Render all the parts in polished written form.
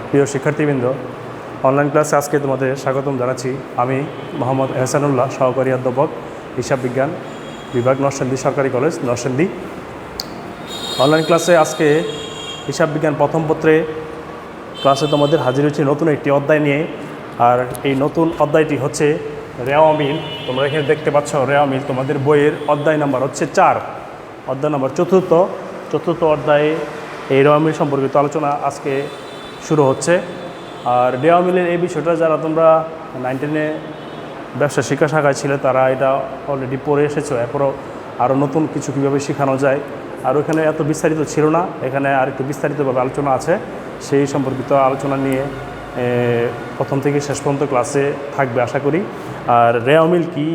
প্রিয় শিক্ষার্থীবৃন্দ, অনলাইন ক্লাসে আজকে তোমাদের স্বাগতম জানাচ্ছি। আমি মোহাম্মদ এহসানুল্লাহ, সহকারী অধ্যাপক, হিসাব বিজ্ঞান বিভাগ, নরসিংদী সরকারি কলেজ, নরসিংদী। অনলাইন ক্লাসে আজকে হিসাব বিজ্ঞান প্রথম পত্রে ক্লাসে তোমাদের হাজির হয়েছি নতুন একটি অধ্যায় নিয়ে। আর এই নতুন অধ্যায়টি হচ্ছে রেওয়া মিল। তোমরা এখানে দেখতে পাচ্ছ রেওয়া মিল। তোমাদের বইয়ের অধ্যায় নাম্বার হচ্ছে 4, অধ্যায় নাম্বার চতুর্থ অধ্যায়ে এই রেওয়া মিল সম্পর্কিত আলোচনা আজকে শুরু হচ্ছে। আর রেওয়া মিলের এই বিষয়টা যারা তোমরা 9-10-এ ব্যবসা শিক্ষা শাখায় ছিলে তারা এটা অলরেডি পড়ে এসেছো। এরপরও আরও নতুন কিছু কীভাবে শেখানো যায়, আর ওখানে এত বিস্তারিত ছিল না, এখানে আর একটু বিস্তারিতভাবে আলোচনা আছে। সেই সম্পর্কিত আলোচনা নিয়ে প্রথম থেকে শেষ পর্যন্ত ক্লাসে থাকবে আশা করি। আর রেওয়া মিল কী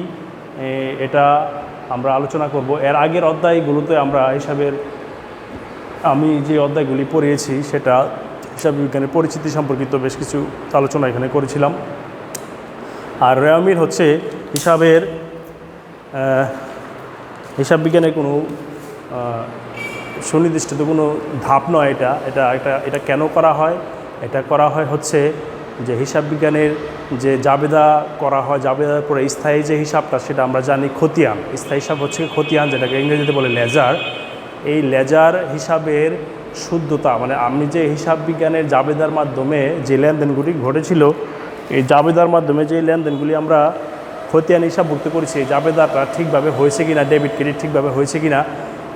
এটা আমরা আলোচনা করব। এর আগের অধ্যায়গুলোতে আমরা আমি যে অধ্যায়গুলি পড়িয়েছি সেটা হিসাব বিজ্ঞানের পরিচিতি সম্পর্কিত বেশ কিছু আলোচনা এখানে করেছিলাম। আর রেওয়া মিল হচ্ছে হিসাব বিজ্ঞানের কোনো সুনির্দিষ্ট কোনো ধাপ নয়। এটা কেন করা হয়? এটা করা হয় হচ্ছে যে হিসাব বিজ্ঞানের যে জাবেদা করা হয়, জাবেদার পরে স্থায়ী যে হিসাবটা সেটা আমরা জানি খতিয়ান। স্থায়ী হিসাব হচ্ছে খতিয়ান, যেটাকে ইংরেজিতে বলে লেজার। এই লেজার হিসাবের শুদ্ধতা, মানে আমি যে হিসাব বিজ্ঞানের জাবেদার মাধ্যমে যে লেনদেনগুলি ঘটেছিল, এই জাবেদার মাধ্যমে যে লেনদেনগুলি আমরা খতিয়ান হিসাবভুক্ত করেছি, এই জাবেদাটা ঠিকভাবে হয়েছে কিনা, ডেবিট ক্রেডিট ঠিকভাবে হয়েছে কিনা,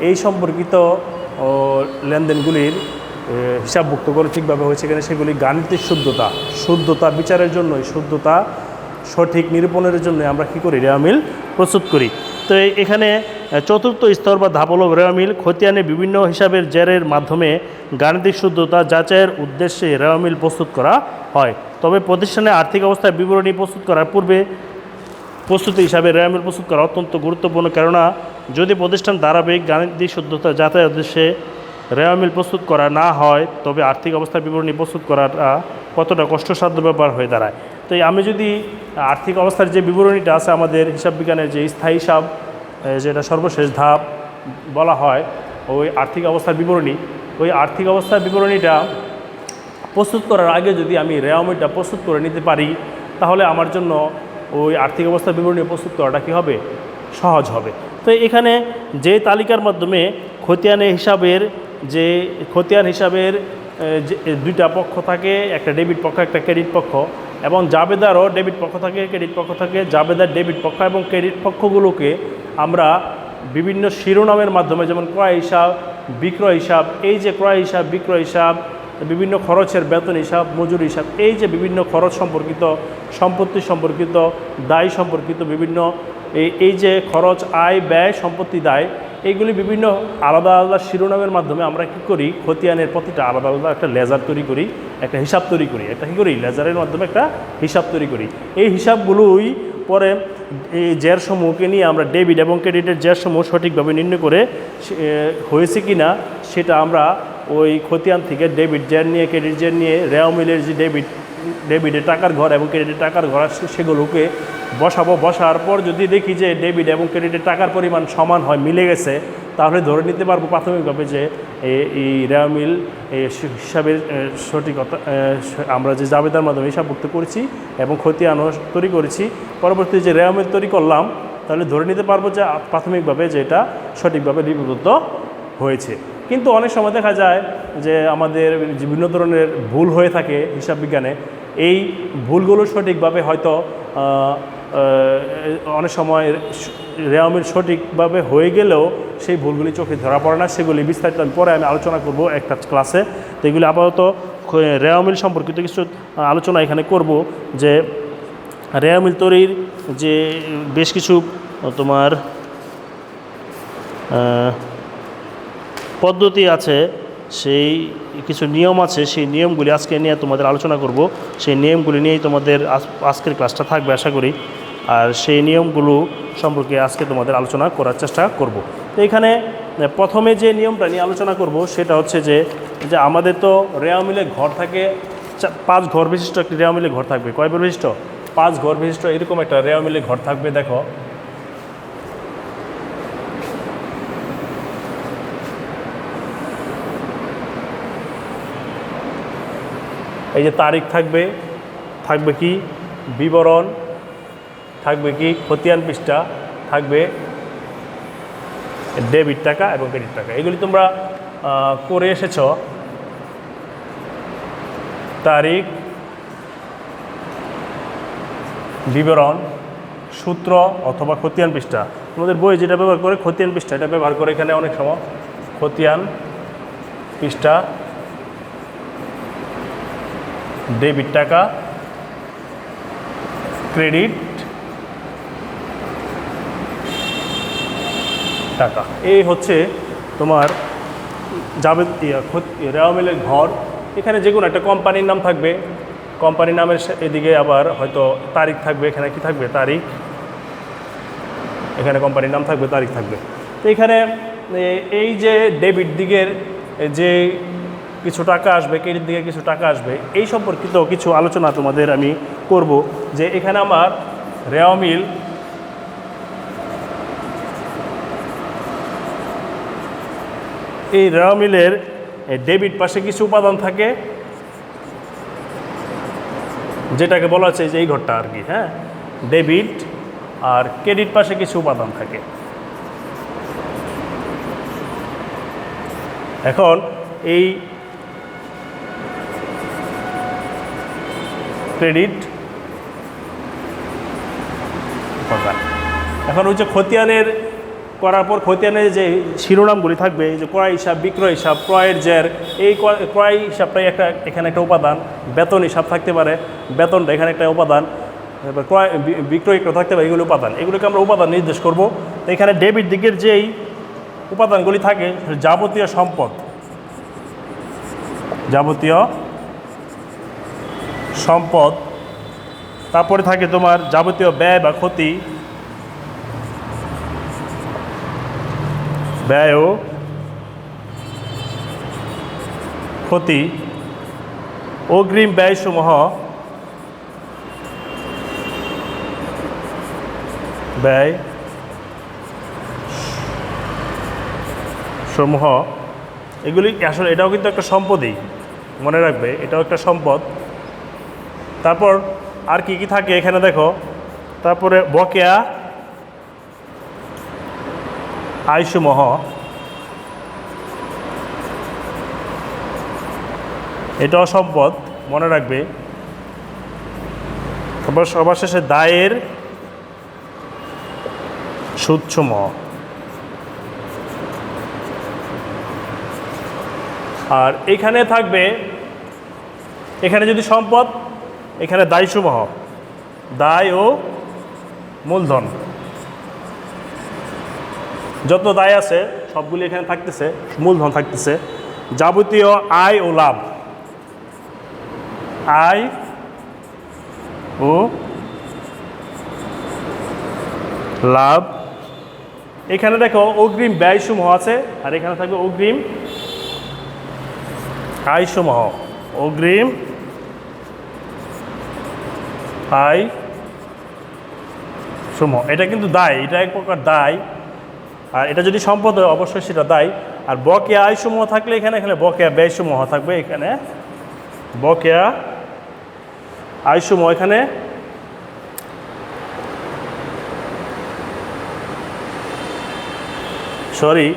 এই সম্পর্কিত লেনদেনগুলির হিসাবভুক্ত করে ঠিকভাবে হয়েছে কিনা সেগুলি গাণিতিক শুদ্ধতা বিচারের জন্য, শুদ্ধতা সঠিক নিরূপণের জন্য আমরা কী করি? রেওয়া মিল প্রস্তুত করি। তো এখানে চতুর্থ স্তর বা ধাপ হল রেওয়া মিল। খতিয়ানে বিভিন্ন হিসাবের জেরের মাধ্যমে গাণিতিক শুদ্ধতা যাচাইয়ের উদ্দেশ্যে রেওয়া মিল প্রস্তুত করা হয়। তবে প্রতিষ্ঠানে আর্থিক অবস্থার বিবরণী প্রস্তুত করার পূর্বে প্রস্তুতি হিসাবে রেওয়া মিল প্রস্তুত করা অত্যন্ত গুরুত্বপূর্ণ। কেননা যদি প্রতিষ্ঠান ধারাবাহিক গাণিতিক শুদ্ধতা যাচাইয়ের উদ্দেশ্যে রেওয়া মিল প্রস্তুত করা না হয় তবে আর্থিক অবস্থার বিবরণী প্রস্তুত করাটা কতটা কষ্টসাধ্য ব্যাপার হয়ে দাঁড়ায়। তো আমি যদি আর্থিক অবস্থার যে বিবরণীটা আছে আমাদের হিসাব বিজ্ঞানের যে স্থায়ী হিসাব, যেটা সর্বশেষ ধাপ বলা হয়, ওই আর্থিক অবস্থার বিবরণী, ওই আর্থিক অবস্থার বিবরণীটা প্রস্তুত করার আগে যদি আমি রেওয়া মিলটা প্রস্তুত করে নিতে পারি তাহলে আমার জন্য ওই আর্থিক অবস্থার বিবরণী প্রস্তুত করাটা কী হবে? সহজ হবে। তো এখানে যে তালিকার মাধ্যমে খতিয়ান হিসাবের যে দুইটা পক্ষ থাকে, একটা ডেবিট পক্ষ একটা ক্রেডিট পক্ষ, এবং জাবেদারও ডেবিট পক্ষ থাকে ক্রেডিট পক্ষ থাকে। জাবেদার ডেবিট পক্ষ এবং ক্রেডিট পক্ষগুলোকে আমরা বিভিন্ন শিরোনামের মাধ্যমে, যেমন ক্রয় হিসাব, বিক্রয় হিসাব, এই যে ক্রয় হিসাব, বিক্রয় হিসাব, বিভিন্ন খরচের বেতন হিসাব, মজুরি হিসাব, এই যে বিভিন্ন খরচ সম্পর্কিত, সম্পত্তি সম্পর্কিত, দায় সম্পর্কিত বিভিন্ন এই যে খরচ, আয়, ব্যয়, সম্পত্তি, দায়, এইগুলি বিভিন্ন আলাদা আলাদা শিরোনামের মাধ্যমে আমরা কী করি? খতিয়ানের প্রতিটা আলাদা আলাদা একটা লেজার তৈরি করি, একটা হিসাব তৈরি করি। লেজারের মাধ্যমে একটা হিসাব তৈরি করি। এই হিসাবগুলোই পরে এই জেরসমূহকে নিয়ে আমরা ডেবিট এবং ক্রেডিটের জেরসমূহ সঠিকভাবে নির্ণয় করে হয়েছে কি না সেটা আমরা ওই খতিয়ান থেকে ডেবিট জের নিয়ে, ক্রেডিট জের নিয়ে, রেওয়া মিলের যে ডেবিটের টাকার ঘর এবং ক্রেডিটের টাকার ঘর সেগুলোকে বসার পর যদি দেখি যে ডেবিট এবং ক্রেডিটের টাকার পরিমাণ সমান হয়, মিলে গেছে, তাহলে ধরে নিতে পারবো প্রাথমিকভাবে যে এই রেওয়া মিল হিসাবের সঠিকতা আমরা যে জাবেদার মাধ্যমে হিসাবভুক্ত করেছি এবং খতিয়ানও তৈরি করেছি, পরবর্তী যে রেওয়া মিল তৈরি করলাম, তাহলে ধরে নিতে পারবো যে প্রাথমিকভাবে যে এটা সঠিকভাবে লিপিবদ্ধ হয়েছে। কিন্তু অনেক সময় দেখা যায় যে আমাদের বিভিন্ন ধরনের ভুল হয়ে থাকে হিসাব বিজ্ঞানে। এই ভুলগুলো সঠিকভাবে হয়তো অনেক সময় রেওয়া মিল সঠিকভাবে হয়ে গেলেও সেই ভুলগুলি চোখে ধরা পড়ে না। সেগুলি বিস্তারিত পরে আমি আলোচনা করব একটা ক্লাসে। তো এগুলি আপাতত রেওয়া মিল সম্পর্কিত কিছু আলোচনা এখানে করব। যে রেওয়া মিল তৈরির যে বেশ কিছু তোমার পদ্ধতি আছে, সেই কিছু নিয়ম আছে, সেই নিয়মগুলি আজকে নিয়ে তোমাদের আলোচনা করব। সেই নিয়মগুলি নিয়েই তোমাদের আজকের ক্লাসটা থাকবে আশা করি। আর সেই নিয়মগুলো সম্পর্কে আজকে তোমাদের আলোচনা করার চেষ্টা করব। তো এখানে প্রথমে যে নিয়মটা নিয়ে আলোচনা করব সেটা হচ্ছে যে আমাদের তো রেওয়া মিলে ঘর থাকে 5 ঘর বিশিষ্ট একটি রেওয়া মিলে ঘর থাকবে। কয় ঘর বিশিষ্ট? 5 ঘর বিশিষ্ট এরকম একটা রেওয়া মিলে ঘর থাকবে। দেখো এই যে তারিখ থাকবে, থাকবে কি বিবরণ, থাকবে কি খতিয়ান পৃষ্ঠা, থাকবে ডেবিট টাকা এবং ক্রেডিট টাকা। এগুলি তোমরা করে এসেছ। তারিখ, বিবরণ, সূত্র অথবা খতিয়ান পৃষ্ঠা। তোমাদের বই যেটা ব্যবহার করে খতিয়ান পৃষ্ঠা, এটা ব্যবহার করে এখানে অনেক সময় খতিয়ান পৃষ্ঠা, ডেবিট টাকা, ক্রেডিট টাকা। এই হচ্ছে তোমার যাবে রেওয়া মিলের ঘর। এখানে যে কোনো একটা কোম্পানির নাম থাকবে, কোম্পানির নামের এদিকে আবার হয়তো তারিখ থাকবে। এখানে কি থাকবে? তারিখ। এখানে কোম্পানির নাম থাকবে, তারিখ থাকবে। তো এখানে এই যে ডেবিট দিকের যে কিছু টাকা আসবে, ক্রেডিট দিকে কিছু টাকা আসবে, এই সম্পর্কিত কিছু আলোচনা তোমাদের আমি করব। যে এখানে আমার রেওয়া মিল, এই রেওয়া মিলের ডেবিট পাশে কিছু উপাদান থাকে, যেটাকে বলা হচ্ছে যে এই ঘরটা আর কি, হ্যাঁ, ডেবিট। আর ক্রেডিট পাশে কিছু উপাদান থাকে। এখন এই ক্রেডিট উপাদান, এখন ওই যে খতিয়ানের করার পর খতিয়ানের যে শিরোনামগুলি থাকবে, যে ক্রয় হিসাব, বিক্রয় হিসাব, ক্রয়ের জের, এই ক্রয় হিসাবটাই এখানে একটা উপাদান। বেতন হিসাব থাকতে পারে, বেতনটা এখানে একটা উপাদান। এবার ক্রয় বিক্রয় থাকতে পারে, এগুলো উপাদান। এগুলোকে আমরা উপাদান নির্দেশ করব। তো এখানে ডেবিট দিকের যেই উপাদানগুলি থাকে, যাবতীয় সম্পদ, যাবতীয় সম্পদ। তারপরে থাকে তোমার যাবতীয় ব্যয় বা ক্ষতি, ব্যয় ও ক্ষতি, অগ্রিম ব্যয়সমূহ, ব্যয় সমূহ। এগুলি আসলে এটাও কিন্তু একটা সম্পদই, মনে রাখবে, এটাও একটা সম্পদ। তারপর আর কি কি থাকে এখানে দেখো। তারপরে বকেয়া আয়সমূহ, এটাও সম্পদ, মনে রাখবে। তারপর সবার শেষে দায়ের সুদসমূহ। আর এখানে থাকবে, এখানে যদি সম্পদ, এখানে দায়সমূহ, দায় ও মূলধন। যত দায় আছে সবগুলি এখানে থাকতেছে, মূলধন থাকতেছে। যাবতীয় আয় ও লাভ, আয় ও লাভ। এখানে দেখো অগ্রিম ব্যয়সমূহ আছে, আর এখানে থাকবে অগ্রিম আয়সমূহ, অগ্রিম আয় সমূহ। এটা কিন্তু দায়, এটা এক প্রকার দায়। আর এটা যদি সম্পদ হয় অবশ্যই সেটা দায়। আর বকেয়া আয়সমূহ থাকলে এখানে বকেয়া ব্যয়সমূহ থাকবে। এখানে বকেয়া আয়সমূহ, এখানে সরি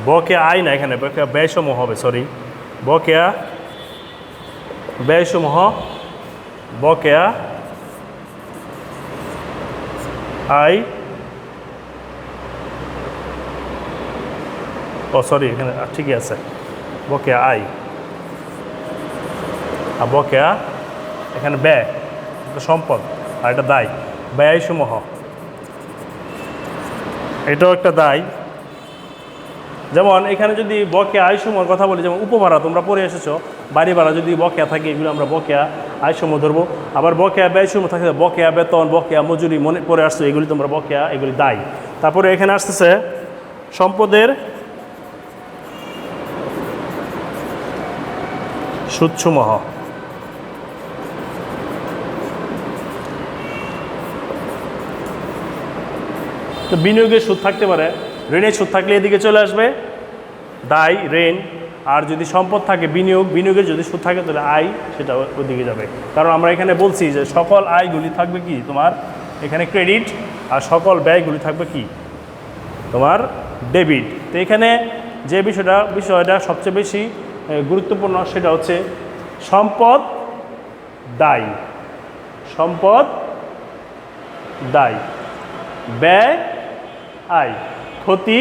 বকেয়া আয় না, এখানে বকেয়া ব্যয়সমূহ হবে, সরি, বকেয়া ব্যয়সমূহ, বকেয়া আয়, ও সরি এখানে ঠিকই আছে, বকেয়া আয়। আর বকেয়া এখানে ব্যয়, এটা সম্পদ, আর এটা দায়, ব্যয়সমূহ, এটাও একটা দায়। যেমন এখানে যদি বকেয়া আয়সমূহের কথা বলি, যেমন উপভাড়া তোমরা পড়ে এসেছো, বাড়ি ভাড়া যদি বকেয়া থাকে, এগুলো আমরা বকেয়া আয়সমূহ ধরবো। আবার বকেয়া ব্যয়সমূহ থাকে, বকেয়া বেতন, বকেয়া মজুরি, মনে পড়ে আসছো, এগুলি তোমরা বকেয়া, এগুলি দায়। তারপরে এখানে আসতেছে সম্পদের সুদসমূহ। তো বিনিয়োগের সুদ থাকতে পারে, ঋণের সুদ থাকলে এদিকে চলে আসবে, দায়, ঋণ। আর যদি সম্পদ থাকে বিনিয়োগের যদি সুদ থাকে তাহলে আয় সেটা ওদিকে যাবে। কারণ আমরা এখানে বলছি যে সকল আয়গুলি থাকবে কি তোমার এখানে ক্রেডিট, আর সকল ব্যয়গুলি থাকবে কি তোমার ডেবিট। তো এখানে যে বিষয়টা সবচেয়ে বেশি গুরুত্বপূর্ণ সেটা হচ্ছে সম্পদ দায়, সম্পদ দায়, ব্যয় আয়, ক্ষতি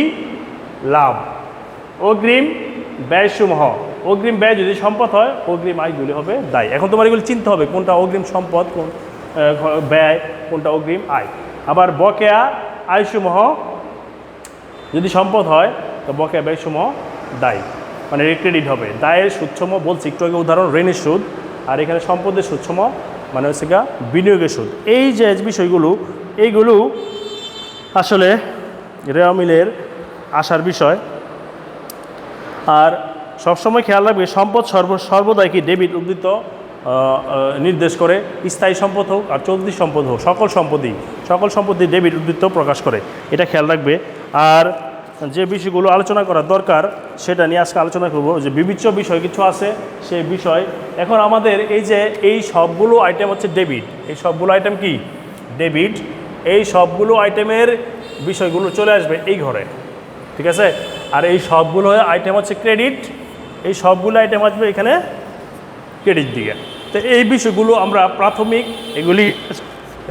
লাভ, অগ্রিম ব্যয়সমূহ, অগ্রিম ব্যয় যদি সম্পদ হয় অগ্রিম আয়গুলি হবে দায়। এখন তোমার এগুলি চিনতে হবে কোনটা অগ্রিম সম্পদ, কোন ব্যয়, কোনটা অগ্রিম আয়। আবার বকেয়া আয়সমূহ যদি সম্পদ হয় তো বকেয়া ব্যয়সমূহ দায়, মানে ক্রেডিট হবে। দায়ের সুদসমূহ বলছি একটু আগে উদাহরণ ঋণের সুদ, আর এখানে সম্পদের সুদসমূহ মানে হচ্ছে গা বিনিয়োগের সুদ। এই যে বিষয়গুলো এইগুলো আসলে রেওয়া মিলের আসার বিষয়। আর সবসময় খেয়াল রাখবে সম্পদ সর্বদাই কি ডেবিট উদ্ধৃত নির্দেশ করে, স্থায়ী সম্পদ হোক আর চলতি সম্পদ হোক, সকল সম্পত্তি ডেবিট উদ্ধৃত প্রকাশ করে, এটা খেয়াল রাখবে। আর যে বিষয়গুলো আলোচনা করা দরকার সেটা নিয়ে আজকে আলোচনা করব। যে বিবেচ্য বিষয় কিছু আছে সেই বিষয়। এখন আমাদের এই সবগুলো আইটেম হচ্ছে ডেবিট, এই সবগুলো আইটেম কি ডেবিট, এই সবগুলো আইটেমের বিষয়গুলো চলে আসবে এই ঘরে, ঠিক আছে। আর এই সবগুলো আইটেম হচ্ছে ক্রেডিট, এই সবগুলো আইটেম আসবে এখানে ক্রেডিট দিকে। তো এই বিষয়গুলো আমরা প্রাথমিক এগুলি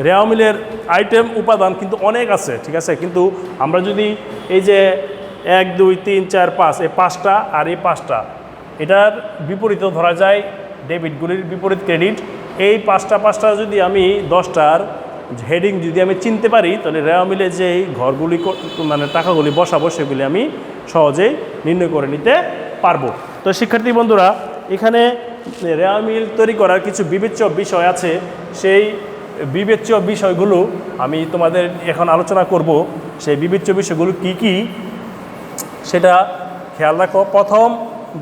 রেওয়া মিলের আইটেম উপাদান কিন্তু অনেক আছে, ঠিক আছে। কিন্তু আমরা যদি এই যে 1 2 3 4 5 এই 5টা আর এই 5টা এটার বিপরীতেও ধরা যায় ডেবিটগুলির বিপরীত ক্রেডিট, এই 5টা যদি আমি 10টার হেডিং যদি আমি চিনতে পারি তাহলে রেওয়া মিলে যে ঘরগুলি মানে টাকাগুলি বসাবো সেগুলি আমি সহজেই নির্ণয় করে নিতে পারবো। তো শিক্ষার্থী বন্ধুরা এখানে রেওয়া মিল তৈরি করার কিছু বিবেচ্য বিষয় আছে, সেই বিবেচ্য বিষয়গুলো আমি তোমাদের এখন আলোচনা করব। সেই বিবেচ্য বিষয়গুলো কি কি সেটা খেয়াল রাখো। প্রথম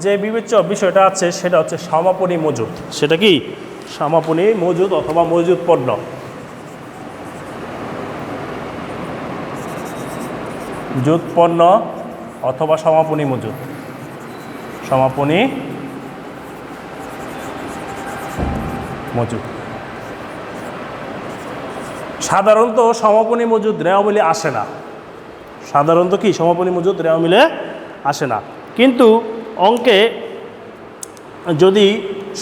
যে বিবেচ্য বিষয়টা আছে সেটা হচ্ছে সমাপনী মজুদ। সেটা কি সমাপনী মজুদ অথবা মজুদ পণ্য। মজুদ পণ্য অথবা সমাপনী মজুদ, সমাপনী মজুদ। সাধারণত সমাপনী মজুদ রেওয়া মিলে আসে না, সাধারণত কি সমাপনী মজুদ রেওয়া মিলে আসে না। কিন্তু অঙ্কে যদি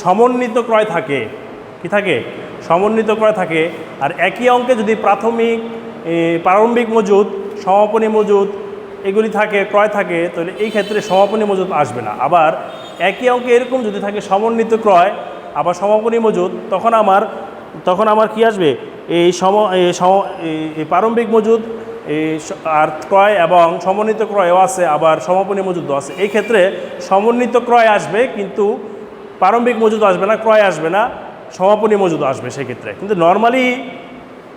সমন্বিত ক্রয় থাকে, কি থাকে সমন্বিত ক্রয় থাকে, আর একই অঙ্কে যদি প্রারম্ভিক মজুদ সমাপনী মজুদ এগুলি থাকে ক্রয় থাকে তাহলে এই ক্ষেত্রে সমাপনী মজুদ আসবে না। আবার একই অঙ্কে এরকম যদি থাকে সমন্বিত ক্রয় আবার সমাপনী মজুদ তখন আমার কি আসবে এই প্রারম্ভিক মজুদ আর ক্রয় এবং সমন্বিত ক্রয়ও আছে, আবার সমাপনী মজুদও আছে। এই ক্ষেত্রে সমন্বিত ক্রয় আসবে কিন্তু প্রারম্ভিক মজুদ আসবে না, ক্রয় আসবে না, সমাপনী মজুদ আসবে সেক্ষেত্রে। কিন্তু নর্মালি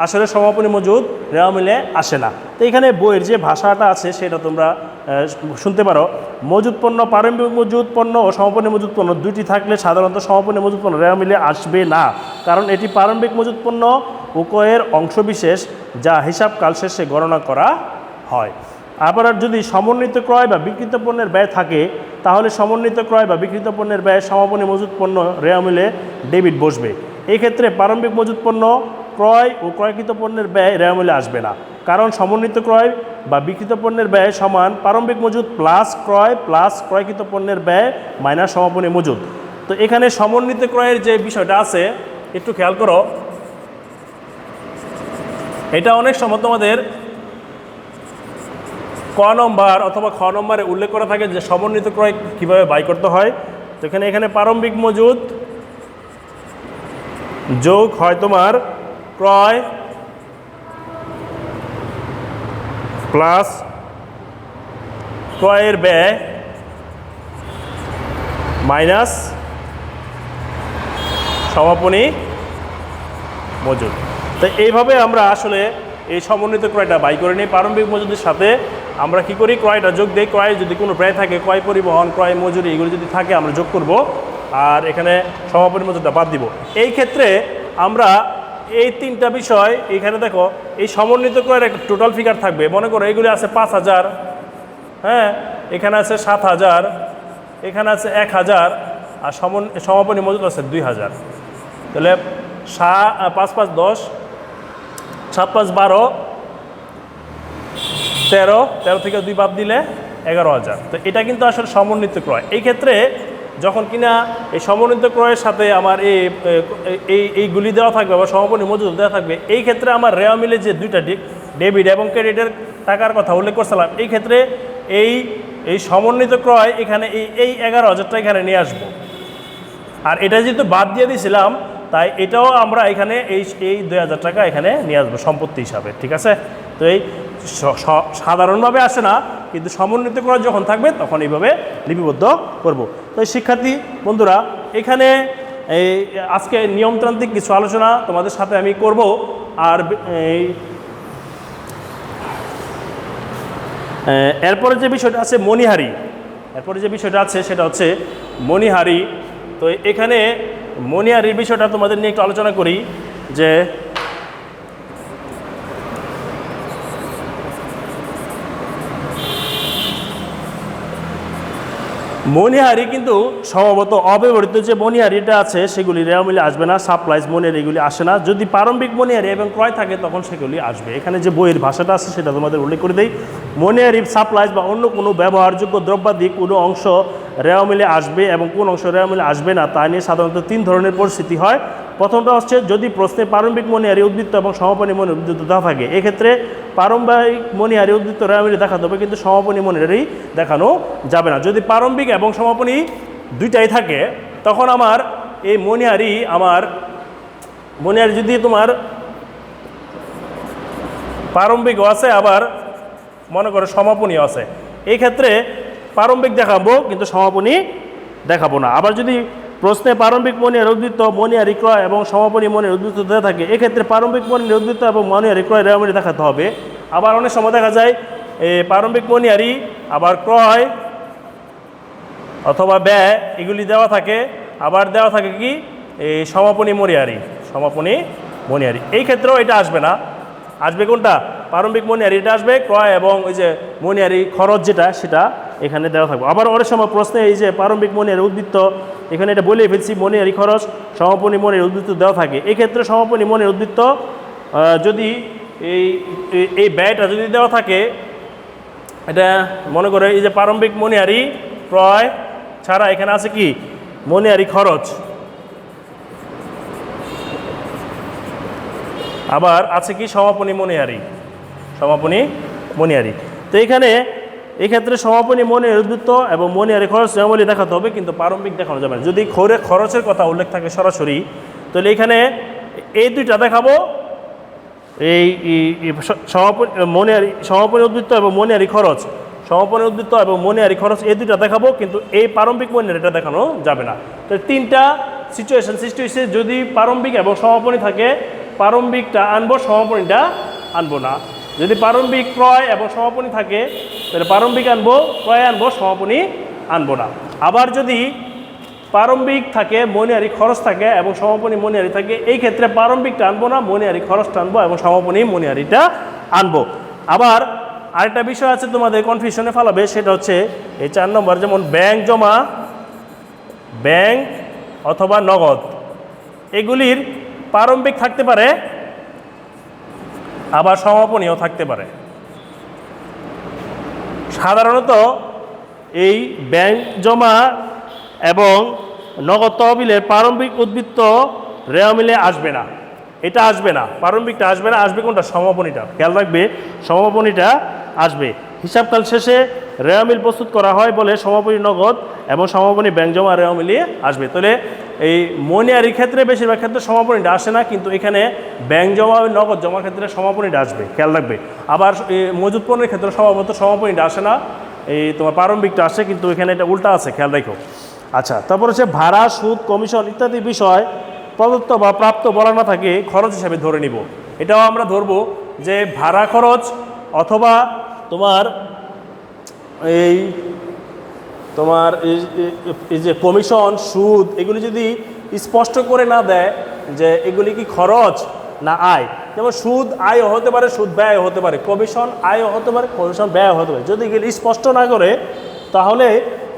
আসলে সমাপনী মজুদ রেওয়া মিলে আসে না। তো এখানে বইয়ের যে ভাষাটা আছে সেটা তোমরা শুনতে পারো। মজুদ পণ্য, প্রারম্ভিক মজুদ পণ্য ও সমাপনী মজুদ পণ্য দুইটি থাকলে সাধারণত সমাপনী মজুদ পণ্য রেওয়া মিলে আসবে না, কারণ এটি প্রারম্ভিক মজুদ পণ্য উভয়ের অংশবিশেষ যা হিসাবকাল শেষে গণনা করা হয়। আবার যদি সমন্বিত ক্রয় বা বিক্রিত পণ্যের ব্যয় থাকে তাহলে সমন্বিত ক্রয় বা বিক্রিত পণ্যের ব্যয় সমাপনী মজুদ পণ্য রেওয়া মিলে ডেবিট বসবে। এই ক্ষেত্রে প্রারম্ভিক মজুদ পণ্য ক্রয় ও ক্রয়কৃত পণ্যের ব্যয় রেওয়া মিলে আসবে না, কারণ সমন্বিত ক্রয় বা বিক্রিত পণ্যের ব্যয় সমান প্রারম্ভিক মজুদ প্লাস ক্রয় প্লাস ক্রয়কৃত পণ্যের ব্যয় মাইনাস সমাপনী মজুদ। তো এখানে সমন্বিত ক্রয়ের যে বিষয়টা আছে একটু খেয়াল করো, এটা অনেক সময় তোমাদের ক নম্বর অথবা খ নম্বরে উল্লেখ করা থাকে যে সমন্বিত ক্রয় কীভাবে বাই করতে হয়। তো এখানে প্রারম্ভিক মজুদ যোগ হয় তোমার ক্রয় প্লাস ক্রয়ের ব্যয় মাইনাস সমাপনী মজুদ। তো এইভাবে আমরা আসলে এই সমন্বিত ক্রয়টা বাই করে নিই। প্রারম্ভিক মজুদের সাথে আমরা কি করি, ক্রয়টা যোগ দিই। ক্রয় যদি কোনো ব্যয় থাকে, ক্রয় পরিবহন, ক্রয় মজুরি এগুলো যদি থাকে আমরা যোগ করব, আর এখানে সমাপনী মজুদটা বাদ দিব। এই ক্ষেত্রে আমরা এই তিনটা বিষয় এখানে দেখো, এই সমন্বিত ক্রয়ের একটা টোটাল ফিগার থাকবে। মনে করো এগুলি আছে 5,000, হ্যাঁ, এখানে আছে 7,000, এখানে আছে 1000 আর সমাপনী মজুদ আছে 2000। তাহলে 5 5 10, 7 5 12, 13 থেকে 2 বাদ দিলে 11,000। তো এটা কিন্তু আসলে সমন্বিত ক্রয়। এই ক্ষেত্রে যখন কিনা এই সমন্বিত ক্রয়ের সাথে আমার এইগুলি দেওয়া থাকবে বা সমাপনী মজুদ দেওয়া থাকবে, এই ক্ষেত্রে আমার রেওয়া মিলে যে দুইটা ডেবিট এবং ক্রেডিটের টাকার কথা উল্লেখ করছিলাম, এই ক্ষেত্রে এই সমন্বিত ক্রয় এখানে এই 11,000টা এখানে নিয়ে আসবো। আর এটা যেহেতু বাদ দিয়ে দিয়েছিলাম, তাই এটাও আমরা এখানে এই 2,000 টাকা এখানে নিয়ে আসবো সম্পত্তি হিসাবে, ঠিক আছে। তো এই সাধারণভাবে আসে না, কিন্তু সমন্বিত ক্রয় যখন থাকবে তখন এইভাবে লিপিবদ্ধ করব। তো শিক্ষার্থী বন্ধুরা, এখানে আজকে নিয়মতান্ত্রিক কিছু আলোচনা তোমাদের সাথে আমি করব। আর এরপরে যে বিষয়টা আছে মণিহারি, সেটা হচ্ছে মণিহারি। তো এখানে মণিহারির বিষয়টা তোমাদের নিয়ে একটু আলোচনা করি। যে মণিহারি কিন্তু সম্ভবত অব্যবহৃত যে মণিহারিটা আছে সেগুলি রেওয়া মিলে আসবে না, সাপ্লাইজ মণিহারি এগুলি আসে না। যদি প্রারম্ভিক মণিহারি এবং ক্রয় থাকে তখন সেগুলি আসবে। এখানে যে বইয়ের ভাষাটা আছে সেটা তোমাদের উল্লেখ করে দেই। মণিহারি, সাপ্লাইজ বা অন্য কোনো ব্যবহারযোগ্য দ্রব্যাদি কোনো অংশ রেওয়া মিলে আসবে এবং কোন অংশ রেওয়া মিলে আসবে না, তা নিয়ে সাধারণত 3 ধরনের পরিস্থিতি হয়। প্রথমটা হচ্ছে যদি প্রশ্নে প্রারম্ভিক মণিহারি উদ্বৃত্ত এবং সমাপনী মণিহারি উদ্বৃত্ত দেওয়া থাকে, এক্ষেত্রে প্রারম্ভিক মণিহারি উদ্বৃত্ত রেওয়া মিলে দেখাতে হবে, কিন্তু সমাপনী মণিহারি দেখানো যাবে না। যদি প্রারম্ভিক এবং সমাপনী দুইটাই থাকে, তখন আমার এই মণিহারি যদি তোমার প্রারম্ভিকও আছে, আবার মনে করো সমাপনীও আছে, এই ক্ষেত্রে প্রারম্ভিক দেখাবো কিন্তু সমাপনী দেখাবো না। আবার যদি প্রশ্নে প্রারম্ভিক মণিহারি উদ্বৃত্ত, মণিহারি ক্রয় এবং সমাপনী মণিহারি উদ্বৃত্ত দেওয়া থাকে, এক্ষেত্রে প্রারম্ভিক মণিহারি উদ্বৃত্ত এবং মণিহারি ক্রয় রেওয়া মিলে দেখাতে হবে। আবার অনেক সময় দেখা যায় প্রারম্ভিক মণিহারি আবার ক্রয় অথবা ব্যয় এগুলি দেওয়া থাকে, আবার দেওয়া থাকে কি এই সমাপনী মণিহারি। এই ক্ষেত্রেও এটা আসবে না। আসবে কোনটা? প্রারম্ভিক মণিহারি এটা আসবে, ক্রয় এবং ওই যে মণিহারি খরচ সেটা এখানে দেওয়া থাকবে। আবার অনেক সময় প্রশ্নে এই যে প্রারম্ভিক মণিহারি উদ্বৃত্ত, এখানে এটা বলেই ফেলছি, মণিহারি খরচ সমাপনী মণিহারি উদ্বৃত্ত দেওয়া থাকে। এই ক্ষেত্রে সমাপনী মণিহারি উদ্বৃত্ত যদি এই ব্যয়টা যদি দেওয়া থাকে, এটা মনে করে এই যে প্রারম্ভিক মণিহারি ক্রয় ছাড়া এখানে আছে কি মণিহারি খরচ, আবার আছে কি সমাপনী মণিহারি। তো এই ক্ষেত্রে সমাপনী মণিহারি উদ্বৃত্ত এবং মণিহারি খরচ রেওয়ামিলে দেখাতে হবে, কিন্তু প্রারম্ভিক দেখানো যাবে না। যদি খরচের কথা উল্লেখ থাকে সরাসরি, তাহলে এখানে এই দুইটা দেখাবো, এই সমাপনী উদ্বৃত্ত এবং মণিহারি খরচ, এই দুইটা দেখাবো, কিন্তু এই প্রারম্ভিক মণিহারিটা দেখানো যাবে না। তো 3টা সিচুয়েশন সৃষ্টি হয়েছে। যদি প্রারম্ভিক এবং সমাপনী থাকে, প্রারম্ভিকটা আনবো, সমাপনীটা আনবো না। যদি প্রারম্ভিক ক্রয় এবং সমাপনী থাকে, তাহলে প্রারম্ভিক আনবো, ক্রয় আনবো, সমাপনী আনবো না। আবার যদি প্রারম্ভিক থাকে, মণিহারি খরচ থাকে এবং সমাপনী মণিহারি থাকে, এই ক্ষেত্রে প্রারম্ভিকটা আনবো না, মণিহারি খরচটা আনবো এবং সমাপনী মণিহারিটা আনবো। আবার আরেকটা বিষয় আছে তোমাদের কনফিউশনে ফেলাবে, সেটা হচ্ছে এই 4 নম্বর, যেমন ব্যাংক জমা, ব্যাংক অথবা নগদ, এগুলির প্রারম্ভিক থাকতে পারে, আবার সমাপনীও থাকতে পারে। সাধারণত এই ব্যাংক জমা এবং নগদ তহবিলের প্রারম্ভিক উদ্বৃত্ত রেওয়া মিলে আসবে না, এটা আসবে না, প্রারম্ভিকটা আসবে না। আসবে কোনটা? সমাপনীটা। খেয়াল রাখবে, সমাপনীটা আসবে। হিসাবকাল শেষে রেওয়া মিল প্রস্তুত করা হয় বলে সমাপনী নগদ এবং সমাপনী ব্যাংক জমা রেওয়া মিলিয়ে আসবে। তাহলে এই মণিহারির ক্ষেত্রে বেশিরভাগ ক্ষেত্রে সমাপনীটা আসে না, কিন্তু এখানে ব্যাংক জমা নগদ জমার ক্ষেত্রে সমাপনীটা আসবে, খেয়াল রাখবে। আবার মজুত পণ্যের ক্ষেত্রে স্বভাবত সমাপনীটা আসে না, এই তোমার প্রারম্ভিকটা আসে, কিন্তু এখানে এটা উল্টা আছে, খেয়াল রাখো। আচ্ছা, তারপর হচ্ছে ভাড়া, সুদ, কমিশন ইত্যাদি বিষয় প্রদত্ত বা প্রাপ্ত বলা না থাকে, খরচ হিসাবে ধরে নিব। এটাও আমরা ধরবো যে ভাড়া খরচ অথবা তোমার এই যে কমিশন, সুদ, এগুলি যদি স্পষ্ট করে না দেয় যে এগুলি কি খরচ না আয়, যেমন সুদ আয়ও হতে পারে, সুদ ব্যয় হতে পারে, কমিশন আয়ও হতে পারে, কমিশন ব্যয় হতে পারে, যদি এগুলি স্পষ্ট না করে, তাহলে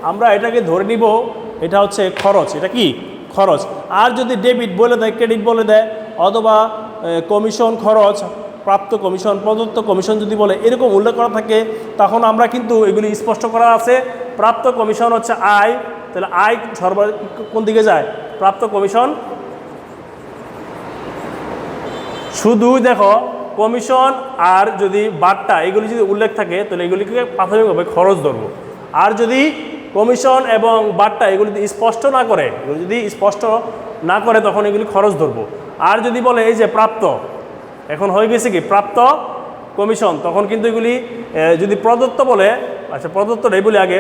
আমরা এটাকে ধরে নিব এটা হচ্ছে খরচ। এটা কি খরচ। আর যদি ডেবিট বলে দেয়, ক্রেডিট বলে দেয়, অথবা কমিশন খরচ, প্রাপ্ত কমিশন, প্রদত্ত কমিশন যদি বলে এরকম উল্লেখ করা থাকে, তখন আমরা কিন্তু এগুলি স্পষ্ট করা আছে। প্রাপ্ত কমিশন হচ্ছে আয়, তাহলে আয় কোন দিকে যায়? প্রাপ্ত কমিশন। শুধু দেখো কমিশন আর যদি বাট্টা এগুলি যদি উল্লেখ থাকে তাহলে এগুলিকে প্রাথমিকভাবে খরচ ধরবো। আর যদি কমিশন এবং বাট্টা এগুলি যদি স্পষ্ট না করে, এগুলি যদি স্পষ্ট না করে তখন এগুলি খরচ ধরবো। আর যদি বলে এই যে প্রাপ্ত, এখন হয়ে গেছে কি প্রাপ্ত কমিশন, তখন কিন্তু এগুলি যদি প্রদত্ত বলে, আচ্ছা প্রদত্তটাই বলি আগে,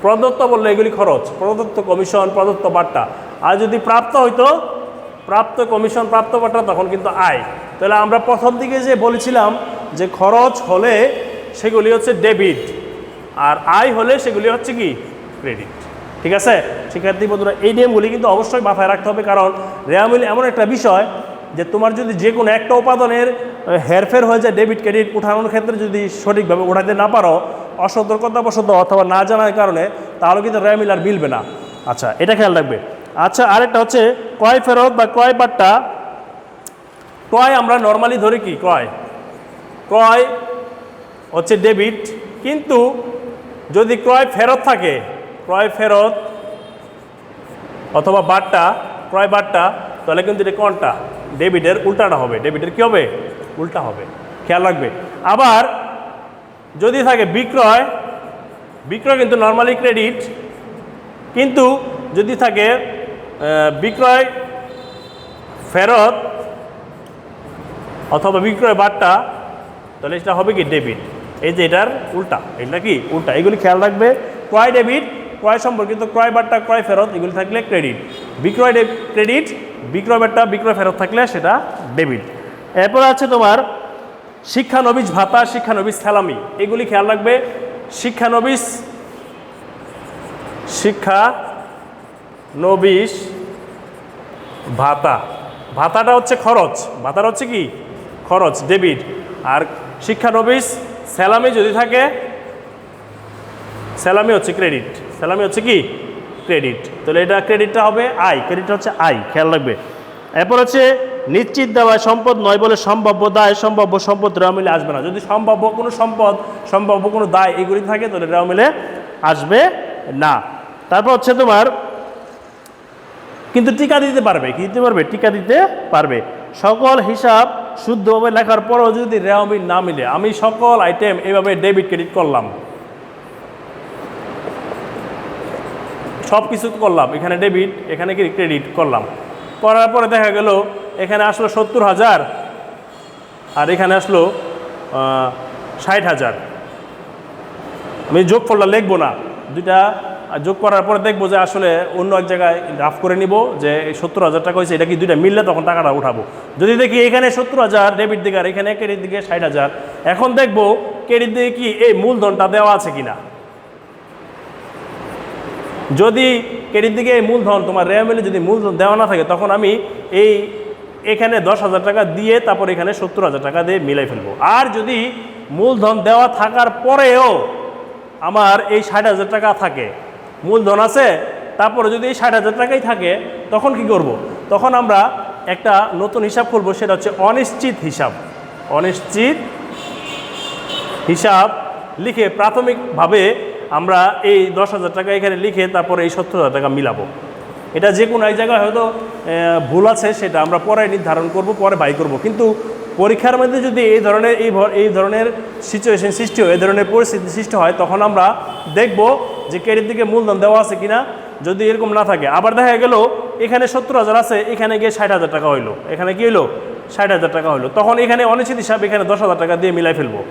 প্রদত্ত বললে এগুলি খরচ, প্রদত্ত কমিশন, প্রদত্ত বাট্টা। আর যদি প্রাপ্ত হইতো, প্রাপ্ত কমিশন, প্রাপ্ত বাট্টা, তখন কিন্তু আয়। তাহলে আমরা প্রথম দিকে যে বলেছিলাম যে খরচ হলে সেগুলি হচ্ছে ডেবিট, আর আয় হলে সেগুলি হচ্ছে কি ক্রেডিট। ঠিক আছে শিক্ষার্থী বন্ধুরা, এই নিয়মগুলি কিন্তু অবশ্যই মাথায় রাখতে হবে, কারণ রেওয়া মিল এমন একটা বিষয় যে তোমার যদি যে কোনো একটা উপাদানের হেরফের হয়ে যায়, ডেবিট ক্রেডিট উঠানোর ক্ষেত্রে যদি সঠিকভাবে উঠাতে না পারো, অসতর্কতাবশত অথবা না জানার কারণে, তাহলে কিন্তু রেওয়া মিল আর মিলবে না। আচ্ছা এটা খেয়াল রাখবে। আচ্ছা আরেকটা হচ্ছে ক্রয় ফেরত বা ক্রয় বাট্টা। ক্রয় আমরা নর্মালি ধরি কি ক্রয়, ক্রয় হচ্ছে ডেবিট, কিন্তু যদি ক্রয় ফেরত থাকে, ক্রয় ফেরত অথবা বাট্টা, ক্রয় বাট্টা, তাহলে কিন্তু এটা কোনটা ডেবিটের উল্টাটা হবে, ডেবিটের কী হবে উল্টা হবে, খেয়াল রাখবে। আবার যদি থাকে বিক্রয়, বিক্রয় কিন্তু নর্মালি ক্রেডিট, কিন্তু যদি থাকে বিক্রয় ফেরত অথবা বিক্রয় বাট্টা, তাহলে এটা হবে কি ডেবিট। এই যে এটার উল্টা, এটা কি উল্টা, এগুলি খেয়াল রাখবে। ক্রয় ডেবিট, ক্রয় সম্পর্কিত ক্রয় বাট্টা, ক্রয় ফেরত এগুলি থাকলে ক্রেডিট, বিক্রয় ক্রেডিট, বিক্রয় বাট্টা, বিক্রয় ফেরত থাকলে সেটা ডেবিট। এরপর আছে তোমার শিক্ষানবিশ ভাতা, শিক্ষানবিশ স্যালামি, এগুলি খেয়াল রাখবে। শিক্ষানবিশ, শিক্ষানবিশ ভাতা, ভাতাটা হচ্ছে খরচ, ভাতাটা হচ্ছে কি খরচ ডেবিট। আর শিক্ষানবিশ স্যালামি যদি থাকে, স্যালামি হচ্ছে ক্রেডিট, স্যালামি হচ্ছে কি ক্রেডিট, তাহলে এটা ক্রেডিটটা হবে আয়, ক্রেডিট হচ্ছে আয়, খেয়াল রাখবে। এরপর হচ্ছে নিশ্চিত দেওয়া সম্পদ নয় বলে সম্ভাব্য দায়, সম্ভাব্য সম্পদ রেওয়া মিলে আসবে না। যদি সম্ভাব্য কোনো সম্পদ, সম্ভাব্য কোনো দায় এগুলি থাকে তাহলে রেওয়া মিলে আসবে না। তারপর হচ্ছে তোমার কিন্তু টিকা দিতে পারবে, কি দিতে পারবে টিকা দিতে পারবে। সকল হিসাব শুদ্ধভাবে লেখার পরেও যদি রেওয়া মিল না মিলে, আমি সকল আইটেম এভাবে ডেবিট ক্রেডিট করলাম, সব কিছু করলাম, এখানে ডেবিট এখানে কি ক্রেডিট করলাম, করার পরে দেখা গেল এখানে আসলো 70,000 আর এখানে আসলো 60,000, আমি যোগফলটা লিখবো না, দুইটা যোগ করার পরে দেখবো যে আসলে অন্য এক জায়গায় রাফ করে নিব যে 70,000 টাকা হয়েছে, এটা কি দুইটা মিললে তখন টাকাটা উঠাবো। যদি দেখি এখানে 70,000 ডেবিট দিকে আর এখানে ক্রেডিট দিকে 60,000, এখন দেখবো ক্রেডিট দিকে কি এই মূলধনটা দেওয়া আছে কিনা। যদি ক্রেডিট দিকে এই মূলধন তোমার রেওয়া মিলে যদি মূলধন দেওয়া না থাকে, তখন আমি এই এখানে 10,000 টাকা দিয়ে তারপর এখানে 70,000 টাকা দিয়ে মিলাই ফেলবো। আর যদি মূলধন দেওয়া থাকার পরেও আমার এই 60,000 টাকা থাকে, মূলধন আছে তারপরে যদি এই 60,000 টাকাই থাকে, তখন কি করব, তখন আমরা একটা নতুন হিসাব করবো, সেটা হচ্ছে অনিশ্চিত হিসাব। অনিশ্চিত হিসাব লিখে প্রাথমিকভাবে আমরা এই 10,000 টাকা এখানে লিখে তারপরে এই 70,000 টাকা মিলাবো। এটা যে কোনো এক জায়গায় হয়তো ভুল আছে, সেটা আমরা পরে নির্ধারণ করব, পরে বাই করব। কিন্তু পরীক্ষার মধ্যে যদি এই ধরনের সিচুয়েশন সৃষ্টি হয়, এই ধরনের পরিস্থিতি সৃষ্টি হয়, তখন আমরা দেখব যে ক্রেডিট দিকে মূলধন দেওয়া আছে কিনা। যদি এরকম না থাকে, আবার দেখা গেল এখানে 70,000 আছে, এখানে গিয়ে 60,000 টাকা হইলো, এখানে কি হইলো 60,000 টাকা হইলো, তখন এখানে অনিশ্চিত হিসাব এখানে 10,000 টাকা দিয়ে মিলাই ফেলবো।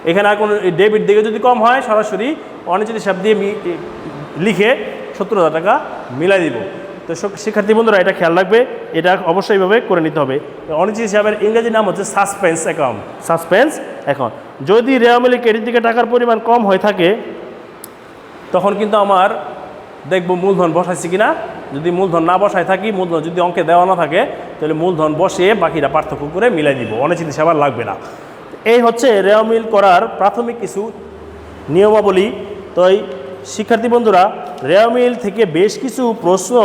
এখানে আর কোনো ডেবিট দিকে যদি কম হয়, সরাসরি অনিশ্চিত হিসাব দিয়ে লিখে 70,000 টাকা মিলাই দিব। তো শিক্ষার্থী বন্ধুরা এটা খেয়াল রাখবে, এটা অবশ্যই এইভাবে করে নিতে হবে। অনিশ্চিত হিসাবের ইংরেজি নাম হচ্ছে সাসপেন্স অ্যাকাউন্ট, সাসপেন্স অ্যাকাউন্ট। যদি রেওয়া মিলে ক্রেডিট দিকে টাকার পরিমাণ কম হয়ে থাকে, তখন কিন্তু আমার দেখব মূলধন বসাইছি কিনা। যদি মূলধন না বসায় থাকি, মূলধন যদি অঙ্কে দেওয়া না থাকে, তাহলে মূলধন বসিয়ে বাকিটা পার্থক্য করে মিলাই দিব, অনিশ্চিত হিসাব আর লাগবে না। এই হচ্ছে রেওয়া মিল করার প্রাথমিক কিছু নিয়মাবলী। তো এই শিক্ষার্থী বন্ধুরা, রেওয়ামিল থেকে বেশ কিছু প্রশ্ন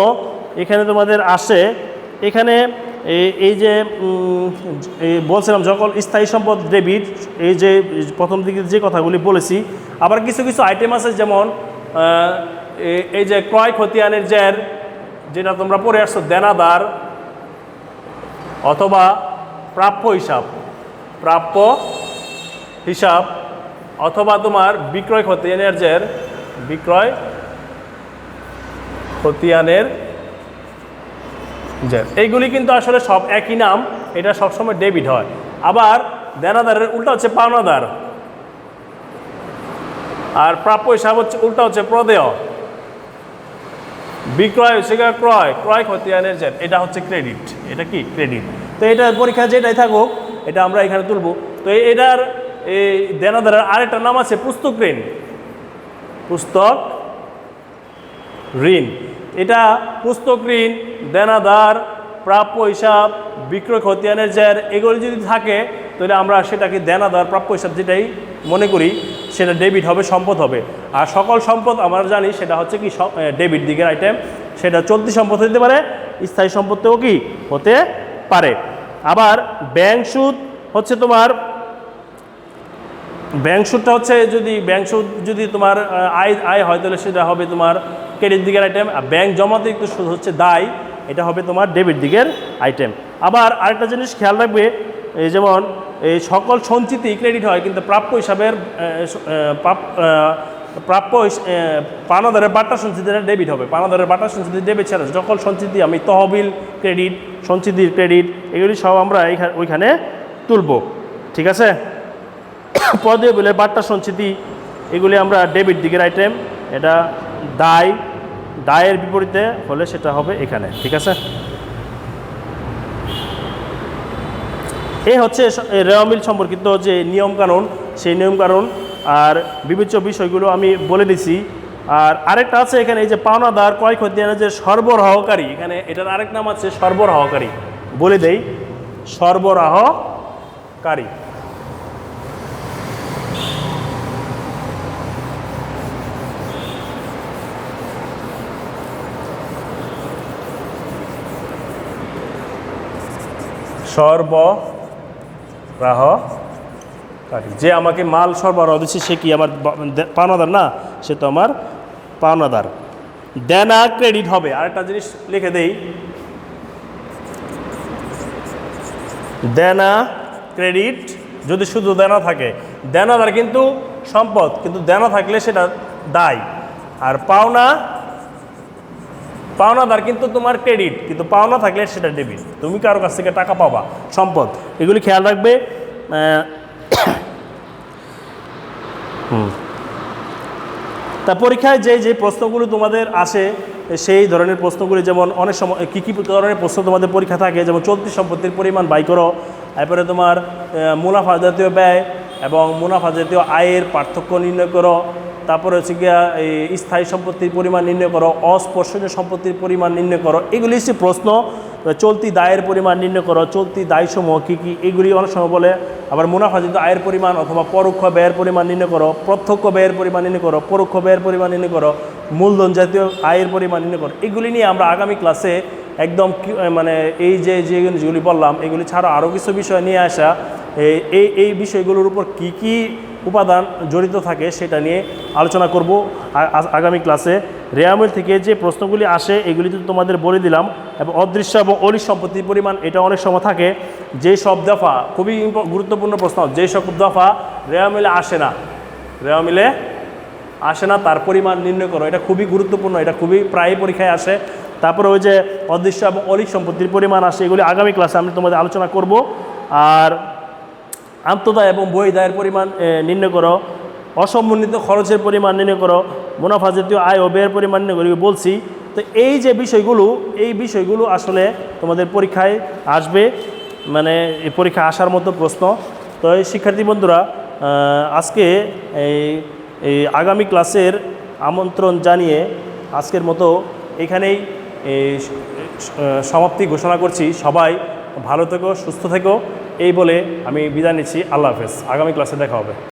এখানে তোমাদের আসে। এখানে এই যে বলছিলাম সকল স্থায়ী সম্পদ ডেবিট, এই যে প্রথম দিকে যে কথাগুলি বলেছি, আবার কিছু কিছু আইটেম আছে যেমন এই যে ক্রয় খতিয়ানের জের, যেটা তোমরা পড়ে আসছো, দেনাদার অথবা প্রাপ্য হিসাব অথবা তোমার বিক্রয় খতিয়ানের জের, বিক্রয় খতিয়ানের জের, এইগুলি কিন্তু আসলে সব একই নাম, এটা সবসময় ডেবিট হয়। আবার দেনাদারের উল্টা হচ্ছে পাওনাদার, আর প্রাপ্য হিসাব হচ্ছে উল্টা হচ্ছে প্রদেয়, বিক্রয় হচ্ছে ক্রয় খতিয়ানের জের, এটা হচ্ছে ক্রেডিট। এটা কি ক্রেডিট? তো এটা পরীক্ষা যেটাই থাকুক এটা আমরা এখানে তুলব। তো এটার এই দেনাদারের আরেকটা নাম আছে পুস্তক ঋণ। এটা পুস্তক ঋণ, দেনাদার, প্রাপ্য হিসাব, বিক্রয় খতিয়ানের জের, এগুলি যদি থাকে তাহলে আমরা সেটাকে দেনাদার, প্রাপ্য হিসাব যেটাই মনে করি সেটা ডেবিট হবে, সম্পদ হবে। আর সকল সম্পদ আমরা জানি সেটা হচ্ছে কি ডেবিট দিকের আইটেম, সেটা চলতি সম্পদ হতে পারে, স্থায়ী সম্পত্তিও কি হতে পারে। আবার ব্যাংক সুদ হচ্ছে তোমার, ব্যাংক সুদটা হচ্ছে ব্যাংক সুদ যদি তোমার আয় হয় তাহলে সেটা হবে তোমার ক্রেডিট দিকের আইটেম। আর ব্যাংক জমাতিরিক্ত সুদ হচ্ছে দায়, এটা হবে তোমার ডেবিট দিকের আইটেম। আবার আরেকটা জিনিস খেয়াল রাখবে, এই যেমন এই সকল সঞ্চিতি ক্রেডিট হয়, কিন্তু প্রাপ্য হিসাবের পাওনাদারের বাট্টা সঞ্চিতিটা ডেবিট হবে। পাওনাদারের বাট্টা সঞ্চিতি ডেবিট ছাড়া সকল সঞ্চিতি, আমি তহবিল ক্রেডিট, সঞ্চিতির ক্রেডিট, এগুলি সব আমরা ওইখানে তুলব। ঠিক আছে? পদীয় বিলের বাট্টা সঞ্চিতি, এগুলি আমরা ডেবিট দিকের আইটেম, এটা দায়ের বিপরীতে হলে সেটা হবে এখানে। ঠিক আছে? এই হচ্ছে রেওয়ামিল সম্পর্কিত যে নিয়মকানুন, সেই নিয়মকানুন আর বিবেচ্য বিষয়গুলো আমি বলে দিছি। আর আরেকটা আছে এখানে, এই যে পাওনাদার, ক্রয় খতিয়ানের যে সরবরাহকারী, এখানে এটার আরেক নাম আছে সরবরাহকারী। বলে দেই, সরবরাহকারী। সরবরাহকারী, যে আমাকে মাল সরবরাহ দিচ্ছে সে কি আমার পাওনাদার না, সে তো আমার পাওনাদার। দেনা ক্রেডিট হবে। আরেকটা জিনিস লিখে দেই, দেনা ক্রেডিট যদি শুধু দেনা থাকে, দেনাদার কিন্তু সম্পদ, কিন্তু দেনা থাকলে সেটা দায়। আর পাওনাদার কিন্তু তোমার ক্রেডিট, কিন্তু পাওনা থাকলে সেটা ডেবিট, তুমি কারো কাছ থেকে টাকা পাবা, সম্পদ। এগুলি খেয়াল রাখবে। তা পরীক্ষায় যে প্রশ্নগুলো তোমাদের আসে সেই ধরনের প্রশ্নগুলি, যেমন অনেক সময় কী ধরনের প্রশ্ন তোমাদের পরীক্ষা থাকে, যেমন চলতি সম্পত্তির পরিমাণ বাই করো, এরপরে তোমার মুনাফা জাতীয় ব্যয় এবং মুনাফা জাতীয় আয়ের পার্থক্য নির্ণয় করো, তারপরে হচ্ছে গিয়া এই স্থায়ী সম্পত্তির পরিমাণ নির্ণয় করো, অস্পর্শনীয় সম্পত্তির পরিমাণ নির্ণয় করো, এগুলি হচ্ছে প্রশ্ন। চলতি দায়ের পরিমাণ নির্ণয় করো, চলতি দায়সমূহ কী কী, এগুলি অনেক সময় বলে। আবার মুনাফাজিত আয়ের পরিমাণ অথবা পরোক্ষ ব্যয়ের পরিমাণ নির্ণয় করো, প্রত্যক্ষ ব্যয়ের পরিমাণ নির্ণয় করো, পরোক্ষ ব্যয়ের পরিমাণ নির্ণয় করো, মূলধন জাতীয় আয়ের পরিমাণ নির্ণয় করো। এগুলি নিয়ে আমরা আগামী ক্লাসে একদম মানে এই যেগুলি বললাম, এগুলি ছাড়া আরও কিছু বিষয় নিয়ে আসা, এই বিষয়গুলোর উপর কি কি উপাদান জড়িত থাকে সেটা নিয়ে আলোচনা করব আগামী ক্লাসে। রেওয়ামিল থেকে যে প্রশ্নগুলি আসে এগুলি তো তোমাদের বলে দিলাম। এবং অদৃশ্য এবং অলিক সম্পত্তির পরিমাণ, এটা অনেক সময় থাকে। যে সব দফা, খুবই গুরুত্বপূর্ণ প্রশ্ন, যে সব দফা রেওয়ামিলে আসে না তার পরিমাণ নির্ণয় করো, এটা খুবই গুরুত্বপূর্ণ, এটা খুবই প্রায় পরীক্ষায় আসে। তারপরে ওই যে অদৃশ্য এবং অলিক সম্পত্তির পরিমাণ আসে, এগুলি আগামী ক্লাসে আমি তোমাদের আলোচনা করব। আর আন্তদায় এবং বহিদায়ের পরিমাণ নির্ণয় করো, অসমন্বিত খরচের পরিমাণ নির্ণয় করো, মুনাফা জাতীয় আয় ও ব্যয়ের পরিমাণ নির্ণয় করো, বলছি। তো এই যে বিষয়গুলো আসলে তোমাদের পরীক্ষায় আসবে, মানে এই পরীক্ষা আসার মতো প্রশ্ন। তো এই শিক্ষার্থী বন্ধুরা, আজকে এই আগামী ক্লাসের আমন্ত্রণ জানিয়ে আজকের মতো এখানেই সমাপ্তি ঘোষণা করছি। সবাই ভালো থেকো, সুস্থ থেকো, এই বলে আমি বিদায় নিচ্ছি। আল্লাহ হাফেজ। আগামী ক্লাসে দেখা হবে।